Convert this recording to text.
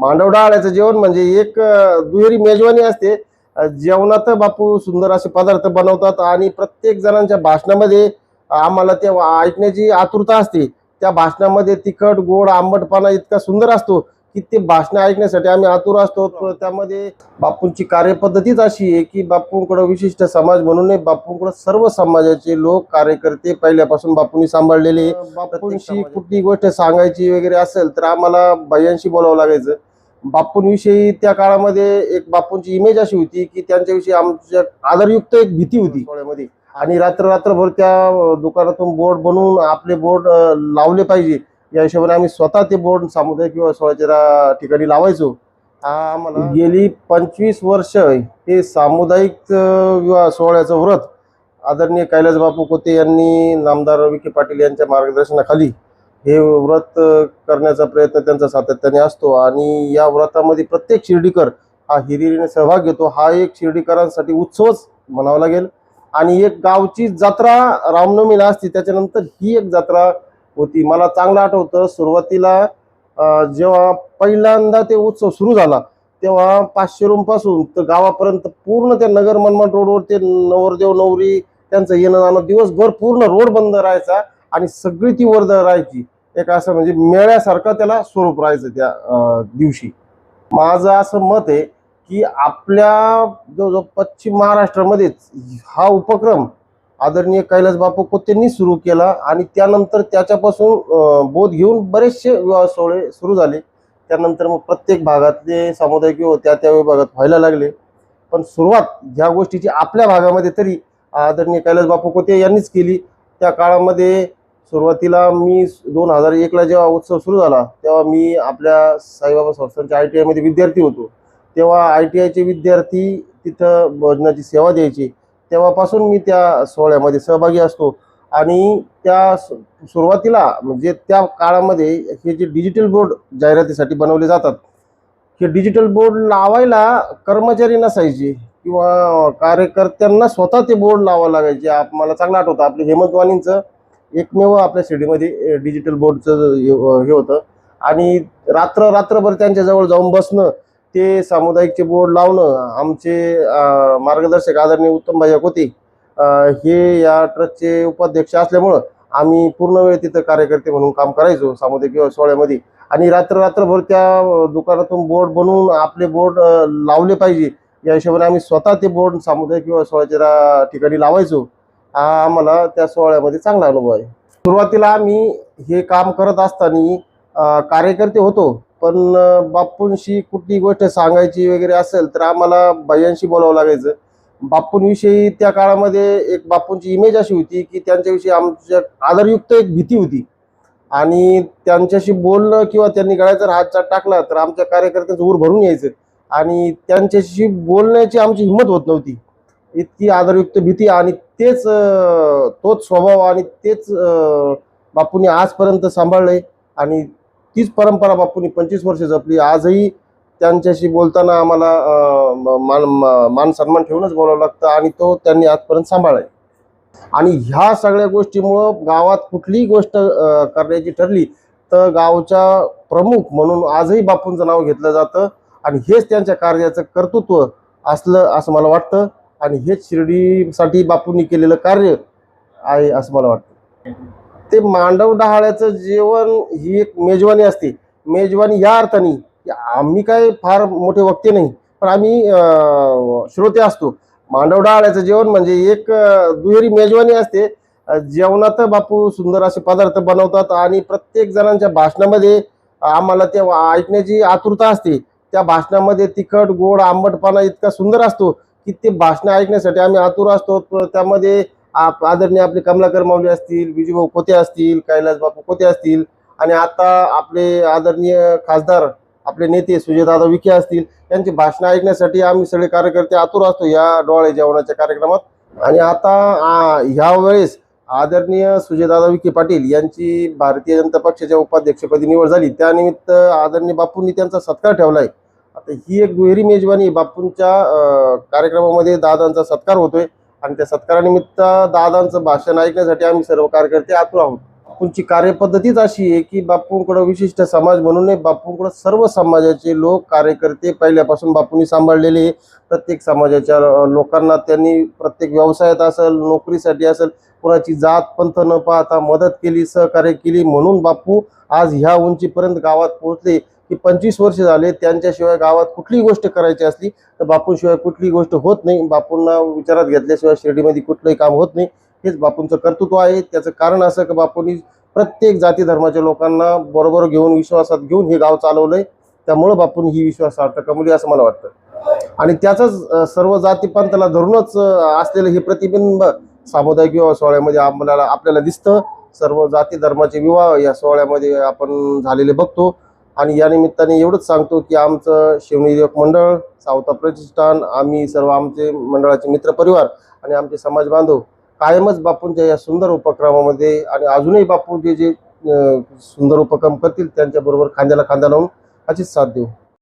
मांडव डाळ्याचं जेवण म्हणजे एक दुहेरी मेजवानी असते. जेवणात बापू सुंदर असे पदार्थ बनवतात आणि प्रत्येक जणांच्या भाषणामध्ये आम्हाला ते ऐकण्याची आतुरता असते. त्या भाषणामध्ये तिखट, गोड, आंबटपणा इतका सुंदर असतो की ते भाषण ऐकण्यासाठी आम्ही आतुर असतो. त्यामध्ये बापूंची कार्यपद्धतीच अशी आहे की बापूंकडं विशिष्ट समाज म्हणून नाही, बापूंकडं सर्व समाजाचे लोक कार्यकर्ते पहिल्यापासून बापूंनी सांभाळलेले. बापूंशी कुठली गोष्ट सांगायची वगैरे असेल तर आम्हाला बायांशी बोलावं लागायचं. बापूंविषयी त्या काळामध्ये एक बापूंची इमेज अशी होती की त्यांच्याविषयी आमच्या आदरयुक्त एक भीती होती सोहळ्यामध्ये. आणि रात्रभर त्या दुकानातून बोर्ड बनवून आपले बोर्ड लावले पाहिजे या हिशोबाने आम्ही स्वतः ते बोर्ड सामुदायिक विवाह सोहळ्याच्या ठिकाणी लावायचो. आम्हाला गेली 25 वर्ष हे सामुदायिक विवाह सोहळ्याचं व्रत आदरणीय कैलास बापू कोते यांनी नामदार विखे पाटील यांच्या मार्गदर्शनाखाली हे व्रत करण्याचा प्रयत्न त्यांचा सातत्याने असतो. आणि या व्रतामध्ये प्रत्येक शिर्डीकर हा हिरिरीने सहभाग घेतो. हा एक शिर्डीकरांसाठी उत्सवच म्हणावा लागेल. आणि एक गावची जत्रा रामनवमीला असते, त्याच्यानंतर ही एक जत्रा होती. मला चांगलं आठवतं सुरुवातीला जेव्हा पहिल्यांदा ते उत्सव सुरू झाला तेव्हा 500 रूमपासून तर गावापर्यंत पूर्ण त्या नगर मनमाड रोडवर ते नवरदेव नवरी त्यांचं येणं जाणं दिवसभर पूर्ण रोड बंद राहायचा आणि सगळी ती वर्दळ राहायची. एक असं म्हणजे मेळ्यासारखं त्याला स्वरूप राहायचं त्या दिवशी. माझं असं मत आहे की आपल्या जो पश्चिम महाराष्ट्रामध्येच हा उपक्रम आदरणीय कैलास बापू कोतेंनी सुरू केला आणि त्यानंतर त्याच्यापासून बोध घेऊन बरेचसे विवाह सोहळे सुरू झाले. त्यानंतर मग प्रत्येक भागातले सामुदायिक विवाह त्या विभागात व्हायला लागले. पण सुरुवात ह्या गोष्टीची आपल्या भागामध्ये तरी आदरणीय कैलास बापू कोते यांनीच केली. त्या काळामध्ये सुरुवातीला मी 2001ला जेव्हा उत्सव सुरू झाला तेव्हा मी आपल्या साईबाबा संस्थांच्या ITI मध्ये विद्यार्थी होतो. तेव्हा ITI चे विद्यार्थी तिथं भोजनाची सेवा द्यायची. तेव्हापासून मी त्या सोहळ्यामध्ये सहभागी असतो. आणि त्या सुरुवातीला म्हणजे त्या काळामध्ये हे जे डिजिटल बोर्ड जाहिरातीसाठी बनवले जातात, हे डिजिटल बोर्ड लावायला कर्मचारी नसायचे किंवा कार्यकर्त्यांना स्वतः ते बोर्ड लावावं लागायचे. मला चांगलं आठवतं आपले हेमंत वाणींचं एकमेव आपल्या शिर्डीमध्ये डिजिटल बोर्डचं हे होतं. आणि रात्रभर त्यांच्याजवळ जाऊन बसणं, ते सामुदायिकचे बोर्ड लावणं. आमचे मार्गदर्शक आदरणीय उत्तम भाई कोते हे या ट्रस्टचे उपाध्यक्ष असल्यामुळं आम्ही पूर्ण वेळ तिथं कार्यकर्ते म्हणून काम करायचो सामुदायिक विवाह सोहळ्यामध्ये. आणि रात्रभर त्या दुकानातून बोर्ड बनवून आपले बोर्ड लावले पाहिजे या हिशोबाने आम्ही स्वतः ते बोर्ड सामुदायिक विवाह सोहळ्याच्या ठिकाणी लावायचो. हा आम्हाला त्या सोहळ्यामध्ये चांगला अनुभव आहे. सुरुवातीला आम्ही हे काम करत असताना कार्यकर्ते होतो, पण बापूंशी कुठली गोष्ट सांगायची वगैरे असेल तर आम्हाला बायांशी बोलावं लागायचं. बापूंविषयी त्या काळामध्ये एक बापूंची इमेज अशी होती की त्यांच्याविषयी आमच्या आदरयुक्त एक भीती होती. आणि त्यांच्याशी बोलणं किंवा त्यांनी गळ्याचा हात टाकला तर आमच्या कार्यकर्त्यांचं ऊर भरून यायचं आणि त्यांच्याशी बोलण्याची आमची हिंमत होत नव्हती. इतकी आदरयुक्त भीती आणि तोच स्वभाव आणि तेच बापूंनी आजपर्यंत सांभाळलंय. आणि तीच परंपरा बापूंनी 25 वर्ष जपली. आजही त्यांच्याशी बोलताना आम्हाला मान सन्मान ठेवूनच बोलावं लागतं आणि तो त्यांनी आजपर्यंत सांभाळलाय. आणि ह्या सगळ्या गोष्टीमुळं गावात कुठलीही गोष्ट करण्याची ठरली तर गावच्या प्रमुख म्हणून आजही बापूंचं नाव घेतलं जातं. आणि हेच त्यांच्या कार्याचं कर्तृत्व असलं असं मला वाटतं. आणि हेच शिर्डीसाठी बापूंनी केलेलं कार्य आहे असं मला वाटतं. ते मांडव डहाळ्याचं जेवण ही एक मेजवानी असते. मेजवानी या अर्थाने की आम्ही काय फार मोठे वक्ते नाही, पण आम्ही श्रोते असतो. मांडव डहाळ्याचं जेवण म्हणजे एक दुहेरी मेजवानी असते. जेवणात बापू सुंदर असे पदार्थ बनवतात आणि प्रत्येक जणांच्या भाषणामध्ये आम्हाला ते ऐकण्याची आतुरता असते. त्या भाषणामध्ये तिखट, गोड, आंबटपणा इतका सुंदर असतो की ते भाषण ऐकण्यासाठी आम्ही आतुर असतो. त्यामध्ये आदरणीय आपले कमलाकर माऊली असतील, विजूभाऊ कोते असतील, कैलास बापू कोते असतील आणि आता आपले आदरणीय खासदार आपले नेते सुजयदादा विखे असतील, त्यांची भाषणं ऐकण्यासाठी आम्ही सगळे कार्यकर्ते आतुर असतो या डोळे जेवणाच्या कार्यक्रमात. आणि आता ह्या वेळेस आदरणीय सुजयदादा विखे पाटील यांची भारतीय जनता पक्षाच्या उपाध्यक्षपदी निवड झाली. त्यानिमित्त आदरणीय बापूंनी त्यांचा सत्कार ठेवलाय. आता ही एक दुहेरी मेजवानी बापूंच्या कार्यक्रमामध्ये दादांचा सत्कार होतोय आणि त्या सत्कारानिमित्त दादांचं भाषण ऐकण्यासाठी आम्ही सर्व कार्यकर्ते आतुर आहोत. बापूंची कार्यपद्धतीच अशी आहे की बापूंकडं विशिष्ट समाज म्हणून नाही, बापूंकडं सर्व समाजाचे लोक कार्यकर्ते पहिल्यापासून बापूंनी सांभाळलेले. प्रत्येक समाजाच्या लोकांना त्यांनी प्रत्येक व्यवसायात असेल, नोकरीसाठी असेल, कोणाची जात पंथ न पाहता मदत केली, सहकार्य केली. म्हणून बापू आज ह्या उंचीपर्यंत गावात पोहोचले की 25 वर्ष झाले. त्यांच्याशिवाय गावात कुठलीही गोष्ट करायची असली तर बापूंशिवाय कुठलीही गोष्ट होत नाही. बापूंना विचारात घेतल्याशिवाय शिर्डीमध्ये कुठलंही काम होत नाही. हेच बापूंचं कर्तृत्व आहे. त्याचं कारण असं की बापूंनी प्रत्येक जाती धर्माच्या लोकांना बरोबर घेऊन, विश्वासात घेऊन हे गाव चालवलंय. त्यामुळं बापूंनी ही विश्वासार्हता कमवली असं मला वाटतं. आणि त्याचंच सर्व जाती पंथाला धरूनच असलेलं हे प्रतिबिंब सामुदायिक विवाह सोहळ्यामध्ये आपल्याला दिसतं. सर्व जाती धर्माचे विवाह या सोहळ्यामध्ये आपण झालेले बघतो. आणि या निमित्ताने एवढंच सांगतो की आमचं शिवनेरी योग मंडळ, सावता प्रतिष्ठान, आम्ही सर्व आमचे मंडळाचे मित्रपरिवार आणि आमचे समाज बांधव कायमच बापूंच्या या सुंदर उपक्रमामध्ये आणि अजूनही बापू जे सुंदर उपक्रम करतील त्यांच्याबरोबर खांद्याला खांदा लावून अशीच साथ देऊ.